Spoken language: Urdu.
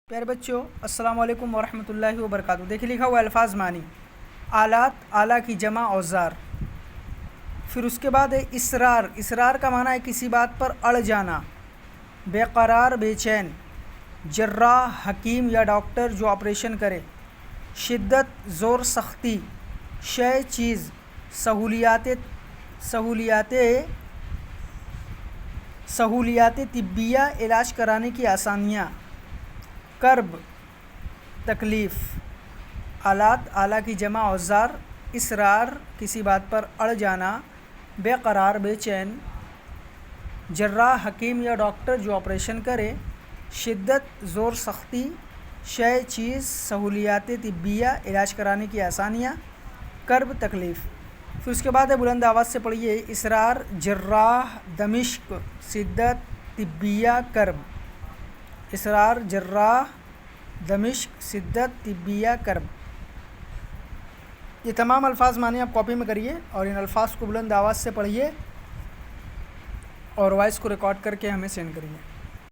پیارے بچوں، السلام علیکم ورحمۃ اللہ وبرکاتہ۔ دیکھیے لکھا ہوا الفاظ معنی، آلات، آلہ کی جمع اوزار۔ پھر اس کے بعد ہے اصرار۔ اصرار کا معنی ہے کسی بات پر اڑ جانا، بے قرار، بے چین۔ جراح، حکیم یا ڈاکٹر جو آپریشن کرے۔ شدت، زور، سختی۔ شے، چیز۔ سہولیات طبیہ، علاج کرانے کی آسانیاں۔ کرب، تکلیف۔ آلات، آلہ کی جمع اوزار۔ اصرار، کسی بات پر اڑ جانا، بے قرار، بے چین۔ جراح، حکیم یا ڈاکٹر جو آپریشن کرے۔ شدت، زور، سختی۔ شے، چیز۔ سہولیات طبیہ، علاج کرانے کی آسانیاں۔ کرب، تکلیف۔ پھر اس کے بعد ہے بلند آواز سے پڑھیے، اصرار، جراح، دمشق، شدت، طبیہ، کرب۔ اصرار، جراح، دمشق، شدت، طبیہ، کرب۔ یہ تمام الفاظ معنی آپ کاپی میں کریے اور ان الفاظ کو بلند آواز سے پڑھیے اور وائس کو ریکارڈ کر کے ہمیں سینڈ کریے۔